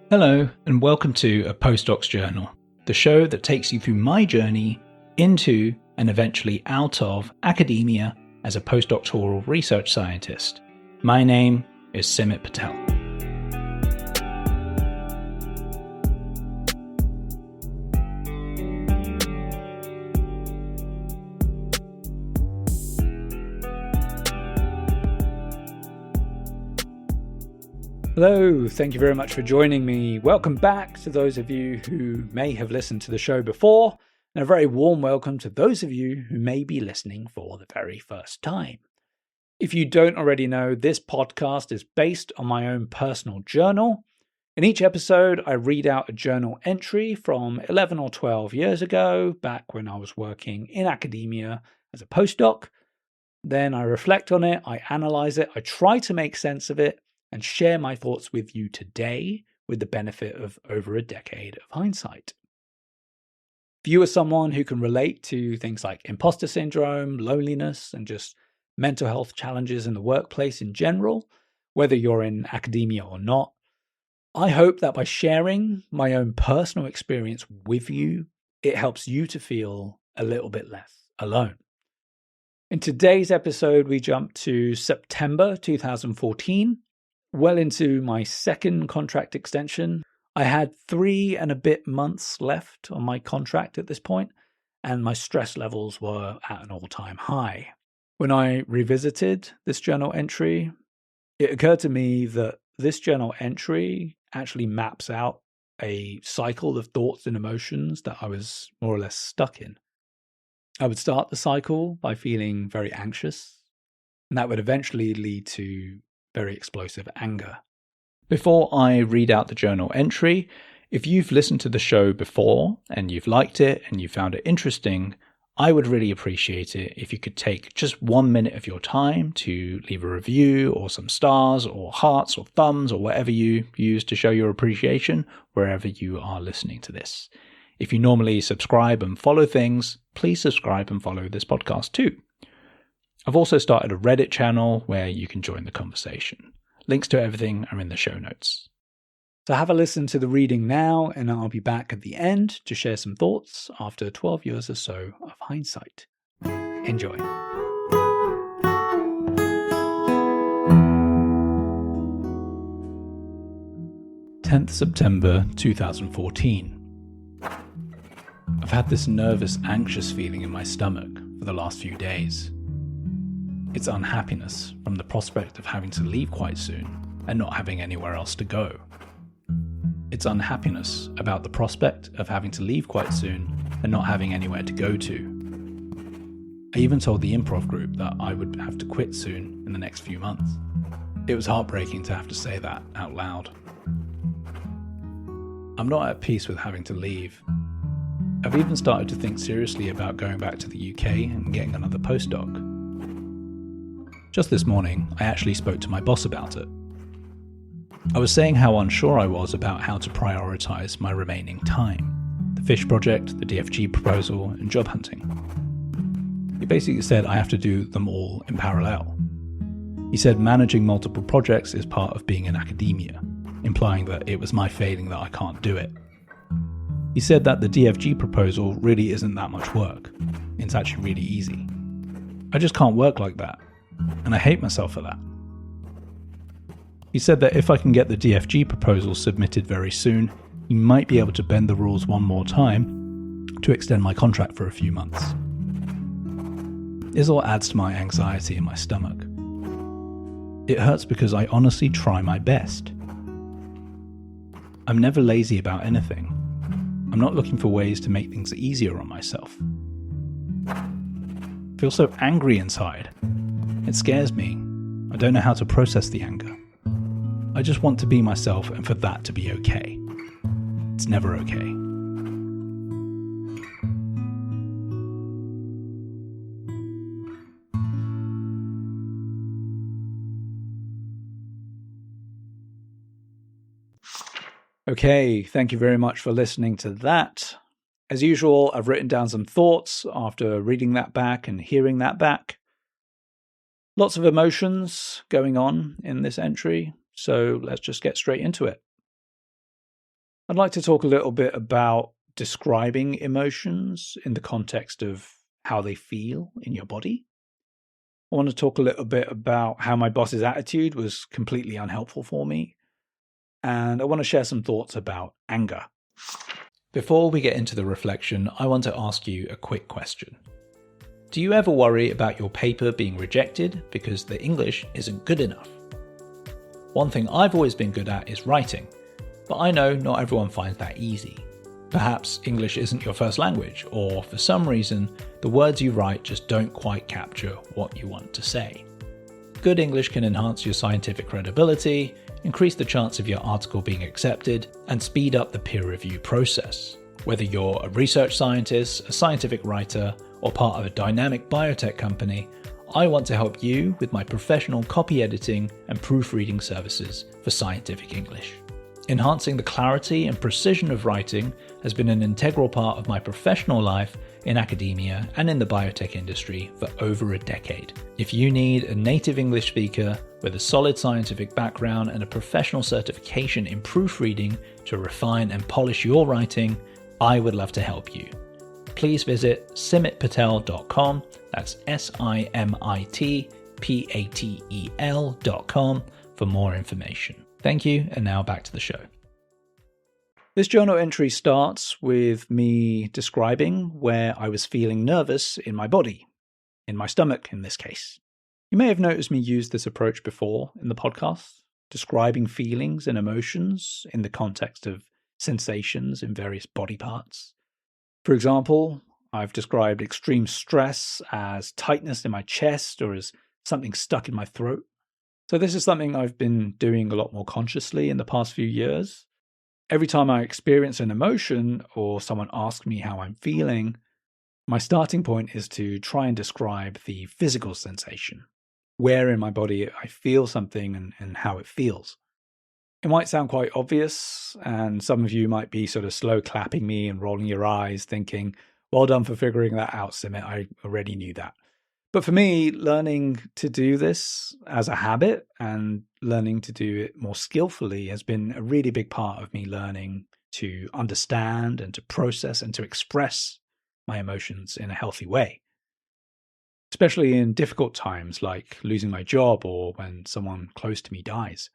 Hello, and welcome to A Postdoc's Journal, the show that takes you through my journey into and eventually out of academia as a postdoctoral research scientist. My name is Simit Patel. Hello, thank you very much for joining me. Welcome back to those of you who may have listened to the show before, and a very warm welcome to those of you who may be listening for the very first time. If you don't already know, this podcast is based on my own personal journal. In each episode, I read out a journal entry from 11 or 12 years ago, back when I was working in academia as a postdoc. Then I reflect on it, I analyze it, I try to make sense of it, and share my thoughts with you today with the benefit of over a decade of hindsight. If you are someone who can relate to things like imposter syndrome, loneliness, and just mental health challenges in the workplace in general, whether you're in academia or not, I hope that by sharing my own personal experience with you, it helps you to feel a little bit less alone. In today's episode, we jump to September 2014. Well into my second contract extension. I had 3 and a bit months left on my contract at this point, and my stress levels were at an all-time high. When I revisited this journal entry, it occurred to me that this journal entry actually maps out a cycle of thoughts and emotions that I was more or less stuck in. I would start the cycle by feeling very anxious, and that would eventually lead to very explosive anger. Before I read out the journal entry, if you've listened to the show before and you've liked it and you found it interesting, I would really appreciate it if you could take just 1 minute of your time to leave a review or some stars or hearts or thumbs or whatever you use to show your appreciation wherever you are listening to this. If you normally subscribe and follow things, please subscribe and follow this podcast too. I've also started a Reddit channel where you can join the conversation. Links to everything are in the show notes. So have a listen to the reading now, and I'll be back at the end to share some thoughts after 12 years or so of hindsight. Enjoy. September 10th, 2014. I've had this nervous, anxious feeling in my stomach for the last few days. It's unhappiness from the prospect of having to leave quite soon and not having anywhere else to go. It's unhappiness about the prospect of having to leave quite soon and not having anywhere to go to. I even told the improv group that I would have to quit soon in the next few months. It was heartbreaking to have to say that out loud. I'm not at peace with having to leave. I've even started to think seriously about going back to the UK and getting another postdoc. Just this morning, I actually spoke to my boss about it. I was saying how unsure I was about how to prioritise my remaining time. The fish project, the DFG proposal, and job hunting. He basically said I have to do them all in parallel. He said managing multiple projects is part of being in academia, implying that it was my failing that I can't do it. He said that the DFG proposal really isn't that much work. It's actually really easy. I just can't work like that. And I hate myself for that. He said that if I can get the DFG proposal submitted very soon, he might be able to bend the rules one more time to extend my contract for a few months. This all adds to my anxiety in my stomach. It hurts because I honestly try my best. I'm never lazy about anything. I'm not looking for ways to make things easier on myself. I feel so angry inside. It scares me. I don't know how to process the anger. I just want to be myself and for that to be okay. It's never okay. Okay, thank you very much for listening to that. As usual, I've written down some thoughts after reading that back and hearing that back. Lots of emotions going on in this entry, so let's just get straight into it. I'd like to talk a little bit about describing emotions in the context of how they feel in your body. I want to talk a little bit about how my boss's attitude was completely unhelpful for me. And I want to share some thoughts about anger. Before we get into the reflection, I want to ask you a quick question. Do you ever worry about your paper being rejected because the English isn't good enough? One thing I've always been good at is writing, but I know not everyone finds that easy. Perhaps English isn't your first language, or for some reason, the words you write just don't quite capture what you want to say. Good English can enhance your scientific credibility, increase the chance of your article being accepted, and speed up the peer review process. Whether you're a research scientist, a scientific writer, or part of a dynamic biotech company, I want to help you with my professional copy editing and proofreading services for scientific English. Enhancing the clarity and precision of writing has been an integral part of my professional life in academia and in the biotech industry for over a decade. If you need a native English speaker with a solid scientific background and a professional certification in proofreading to refine and polish your writing, I would love to help you. Please visit simitpatel.com, that's simitpatel.com for more information. Thank you, and now back to the show. This journal entry starts with me describing where I was feeling nervous in my body, in my stomach in this case. You may have noticed me use this approach before in the podcast, describing feelings and emotions in the context of sensations in various body parts. For example, I've described extreme stress as tightness in my chest or as something stuck in my throat. So this is something I've been doing a lot more consciously in the past few years. Every time I experience an emotion or someone asks me how I'm feeling, my starting point is to try and describe the physical sensation, where in my body I feel something and how it feels. It might sound quite obvious, and some of you might be sort of slow clapping me and rolling your eyes thinking, well done for figuring that out, Simit, I already knew that. But for me, learning to do this as a habit and learning to do it more skillfully has been a really big part of me learning to understand and to process and to express my emotions in a healthy way. Especially in difficult times like losing my job or when someone close to me dies.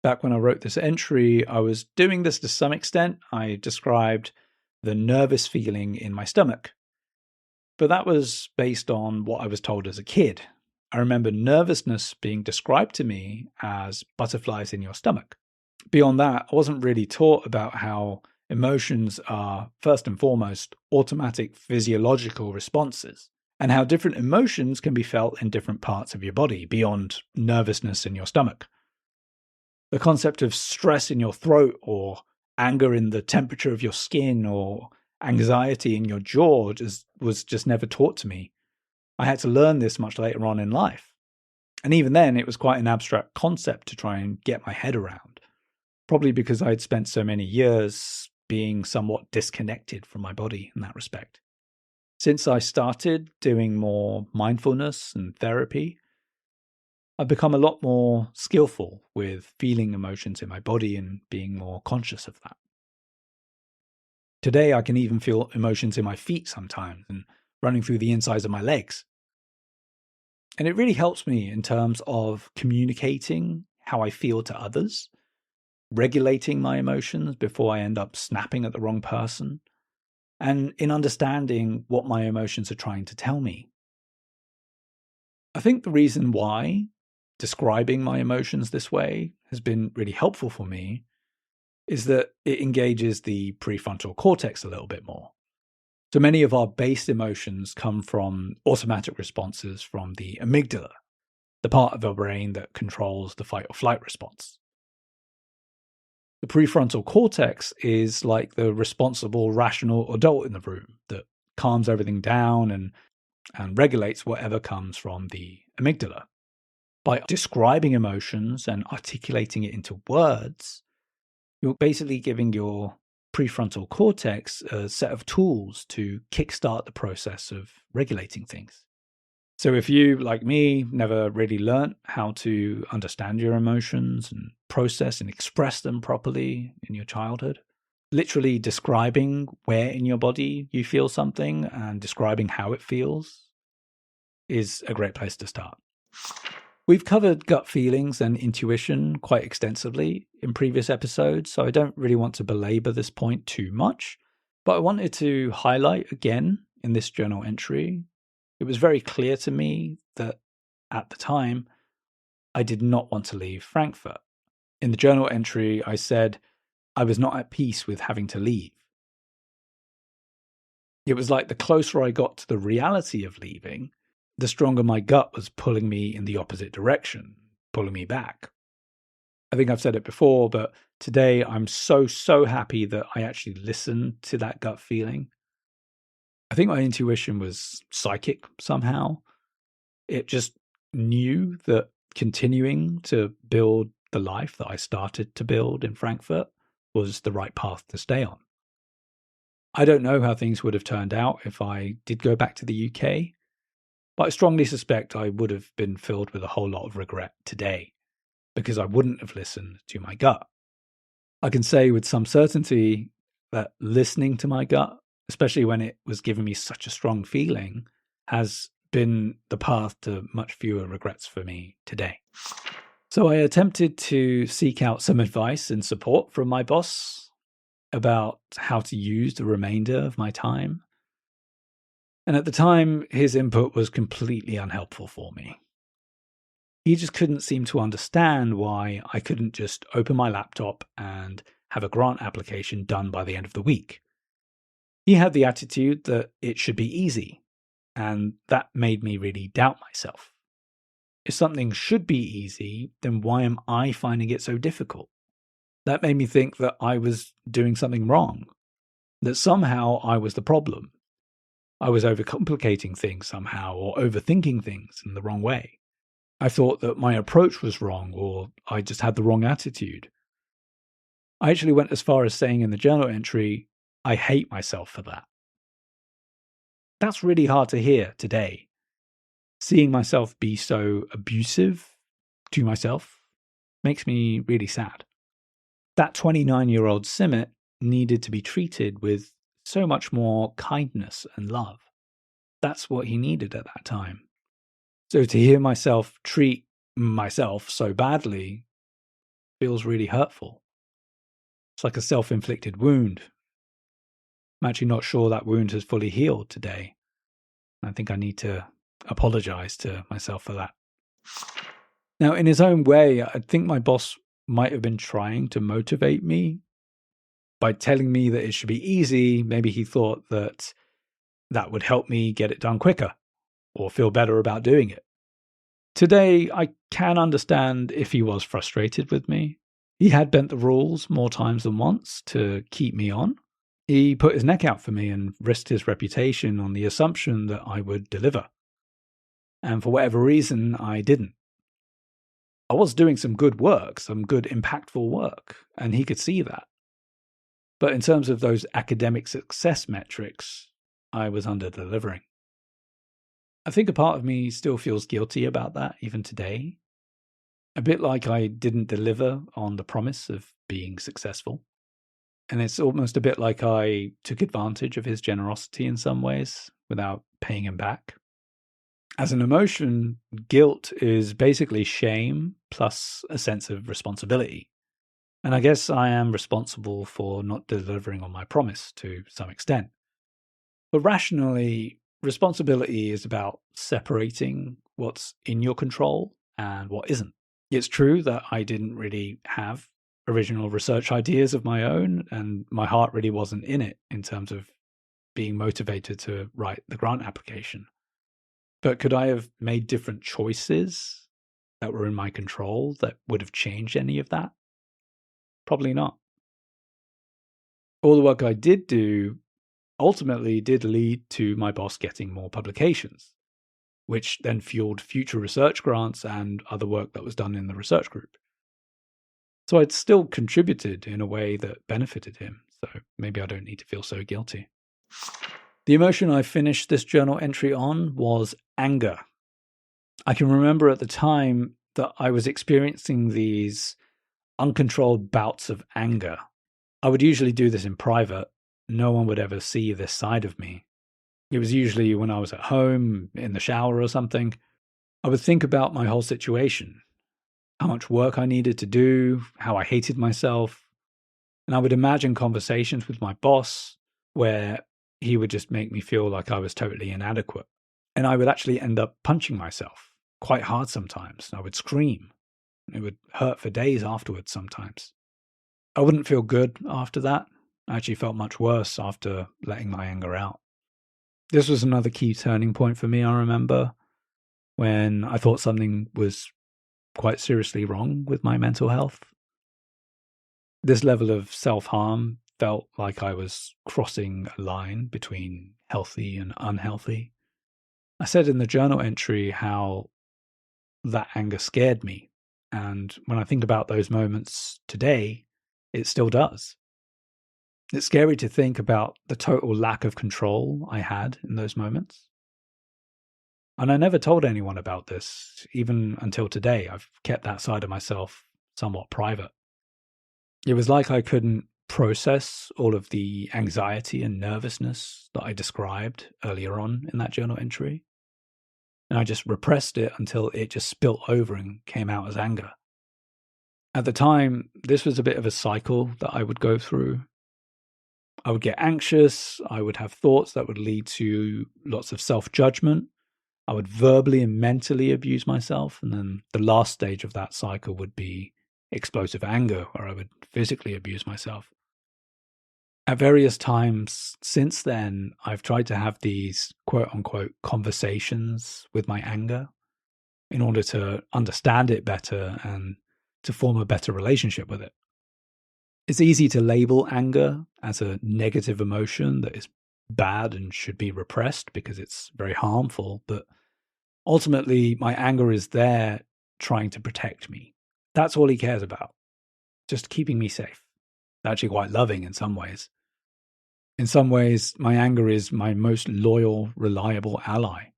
Back when I wrote this entry, I was doing this to some extent. I described the nervous feeling in my stomach. But that was based on what I was told as a kid. I remember nervousness being described to me as butterflies in your stomach. Beyond that, I wasn't really taught about how emotions are, first and foremost, automatic physiological responses, and how different emotions can be felt in different parts of your body beyond nervousness in your stomach. The concept of stress in your throat or anger in the temperature of your skin or anxiety in your jaw was just never taught to me. I had to learn this much later on in life. And even then, it was quite an abstract concept to try and get my head around, probably because I'd spent so many years being somewhat disconnected from my body in that respect. Since I started doing more mindfulness and therapy, I've become a lot more skillful with feeling emotions in my body and being more conscious of that. Today, I can even feel emotions in my feet sometimes and running through the insides of my legs. And it really helps me in terms of communicating how I feel to others, regulating my emotions before I end up snapping at the wrong person, and in understanding what my emotions are trying to tell me. I think the reason why describing my emotions this way has been really helpful for me is that it engages the prefrontal cortex a little bit more. So many of our base emotions come from automatic responses from the amygdala, the part of our brain that controls the fight or flight response. The prefrontal cortex is like the responsible, rational adult in the room that calms everything down and regulates whatever comes from the amygdala. By describing emotions and articulating it into words, you're basically giving your prefrontal cortex a set of tools to kickstart the process of regulating things. So if you, like me, never really learnt how to understand your emotions and process and express them properly in your childhood, literally describing where in your body you feel something and describing how it feels is a great place to start. We've covered gut feelings and intuition quite extensively in previous episodes, so I don't really want to belabor this point too much, but I wanted to highlight again in this journal entry. It was very clear to me that at the time, I did not want to leave Frankfurt. In the journal entry, I said I was not at peace with having to leave. It was like the closer I got to the reality of leaving, the stronger my gut was pulling me in the opposite direction, pulling me back. I think I've said it before, but today I'm so happy that I actually listened to that gut feeling. I think my intuition was psychic somehow. It just knew that continuing to build the life that I started to build in Frankfurt was the right path to stay on. I don't know how things would have turned out if I did go back to the UK, but I strongly suspect I would have been filled with a whole lot of regret today because I wouldn't have listened to my gut. I can say with some certainty that listening to my gut, especially when it was giving me such a strong feeling, has been the path to much fewer regrets for me today. So I attempted to seek out some advice and support from my boss about how to use the remainder of my time. And at the time, his input was completely unhelpful for me. He just couldn't seem to understand why I couldn't just open my laptop and have a grant application done by the end of the week. He had the attitude that it should be easy, and that made me really doubt myself. If something should be easy, then why am I finding it so difficult? That made me think that I was doing something wrong, that somehow I was the problem. I was overcomplicating things somehow or overthinking things in the wrong way. I thought that my approach was wrong or I just had the wrong attitude. I actually went as far as saying in the journal entry, I hate myself for that. That's really hard to hear today. Seeing myself be so abusive to myself makes me really sad. That 29-year-old Simmet needed to be treated with so much more kindness and love. That's what he needed at that time. So to hear myself treat myself so badly feels really hurtful. It's like a self-inflicted wound. I'm actually not sure that wound has fully healed today. I think I need to apologize to myself for that. Now, in his own way, I think my boss might have been trying to motivate me by telling me that it should be easy. Maybe he thought that that would help me get it done quicker or feel better about doing it. Today, I can understand if he was frustrated with me. He had bent the rules more times than once to keep me on. He put his neck out for me and risked his reputation on the assumption that I would deliver. And for whatever reason, I didn't. I was doing some good work, some good impactful work, and he could see that. But in terms of those academic success metrics, I was under-delivering. I think a part of me still feels guilty about that even today. A bit like I didn't deliver on the promise of being successful. And it's almost a bit like I took advantage of his generosity in some ways without paying him back. As an emotion, guilt is basically shame plus a sense of responsibility. And I guess I am responsible for not delivering on my promise to some extent. But rationally, responsibility is about separating what's in your control and what isn't. It's true that I didn't really have original research ideas of my own, and my heart really wasn't in it in terms of being motivated to write the grant application. But could I have made different choices that were in my control that would have changed any of that? Probably not. All the work I did do ultimately did lead to my boss getting more publications, which then fueled future research grants and other work that was done in the research group. So I'd still contributed in a way that benefited him, so maybe I don't need to feel so guilty. The emotion I finished this journal entry on was anger. I can remember at the time that I was experiencing these uncontrolled bouts of anger. I would usually do this in private. No one would ever see this side of me. It was usually when I was at home, in the shower or something. I would think about my whole situation, how much work I needed to do, how I hated myself. And I would imagine conversations with my boss where he would just make me feel like I was totally inadequate. And I would actually end up punching myself quite hard sometimes. I would scream. It would hurt for days afterwards sometimes. I wouldn't feel good after that. I actually felt much worse after letting my anger out. This was another key turning point for me, I remember, when I thought something was quite seriously wrong with my mental health. This level of self-harm felt like I was crossing a line between healthy and unhealthy. I said in the journal entry how that anger scared me. And when I think about those moments today, it still does. It's scary to think about the total lack of control I had in those moments. And I never told anyone about this, even until today. I've kept that side of myself somewhat private. It was like I couldn't process all of the anxiety and nervousness that I described earlier on in that journal entry. And I just repressed it until it just spilt over and came out as anger. At the time, this was a bit of a cycle that I would go through. I would get anxious. I would have thoughts that would lead to lots of self-judgment. I would verbally and mentally abuse myself. And then the last stage of that cycle would be explosive anger, where I would physically abuse myself. At various times since then, I've tried to have these quote-unquote conversations with my anger in order to understand it better and to form a better relationship with it. It's easy to label anger as a negative emotion that is bad and should be repressed because it's very harmful, but ultimately my anger is there trying to protect me. That's all he cares about, just keeping me safe. Actually quite loving in some ways. In some ways, my anger is my most loyal, reliable ally,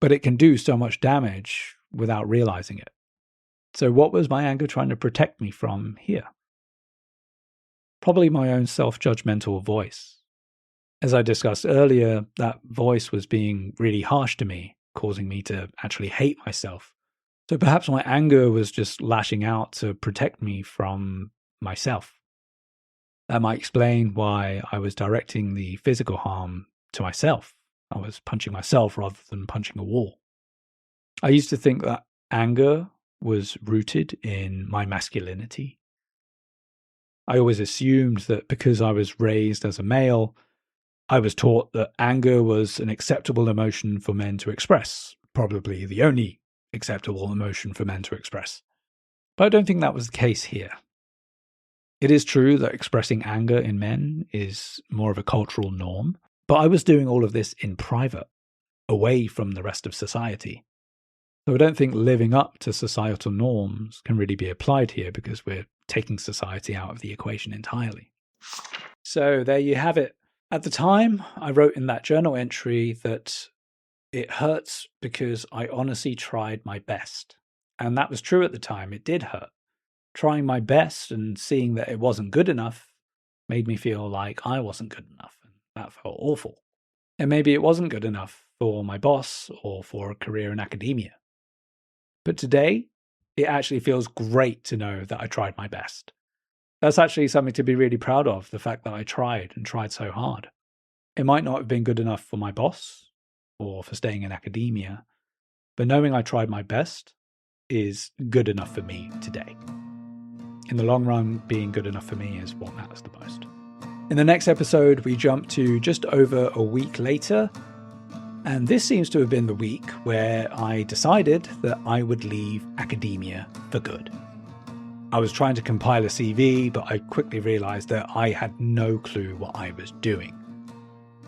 but it can do so much damage without realizing it. So what was my anger trying to protect me from here? Probably my own self-judgmental voice. As I discussed earlier, that voice was being really harsh to me, causing me to actually hate myself. So perhaps my anger was just lashing out to protect me from myself. That might explain why I was directing the physical harm to myself. I was punching myself rather than punching a wall. I used to think that anger was rooted in my masculinity. I always assumed that because I was raised as a male, I was taught that anger was an acceptable emotion for men to express, probably the only acceptable emotion for men to express. But I don't think that was the case here. It is true that expressing anger in men is more of a cultural norm, but I was doing all of this in private, away from the rest of society. So I don't think living up to societal norms can really be applied here because we're taking society out of the equation entirely. So there you have it. At the time, I wrote in that journal entry that it hurts because I honestly tried my best. And that was true at the time. It did hurt. Trying my best and seeing that it wasn't good enough made me feel like I wasn't good enough. And that felt awful. And maybe it wasn't good enough for my boss or for a career in academia. But today, it actually feels great to know that I tried my best. That's actually something to be really proud of, the fact that I tried and tried so hard. It might not have been good enough for my boss or for staying in academia, but knowing I tried my best is good enough for me today. In the long run, being good enough for me is what matters the most. In the next episode, we jump to just over a week later, and this seems to have been the week where I decided that I would leave academia for good. I was trying to compile a CV, but I quickly realized that I had no clue what I was doing.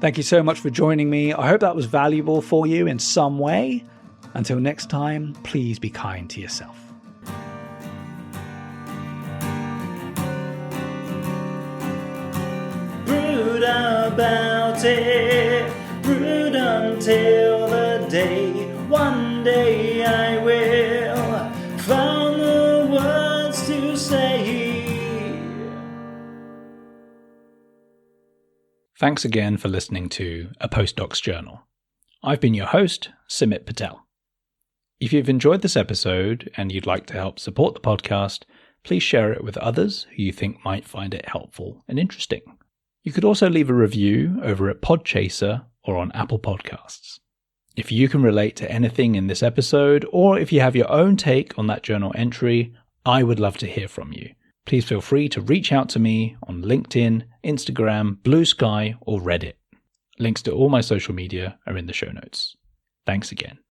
Thank you so much for joining me. I hope that was valuable for you in some way. Until next time, please be kind to yourself. Brood about it, brood until the day one day I Thanks again for listening to A Postdoc's Journal. I've been your host, Simit Patel. If you've enjoyed this episode and you'd like to help support the podcast, please share it with others who you think might find it helpful and interesting. You could also leave a review over at Podchaser or on Apple Podcasts. If you can relate to anything in this episode, or if you have your own take on that journal entry, I would love to hear from you. Please feel free to reach out to me on LinkedIn, Instagram, Blue Sky, or Reddit. Links to all my social media are in the show notes. Thanks again.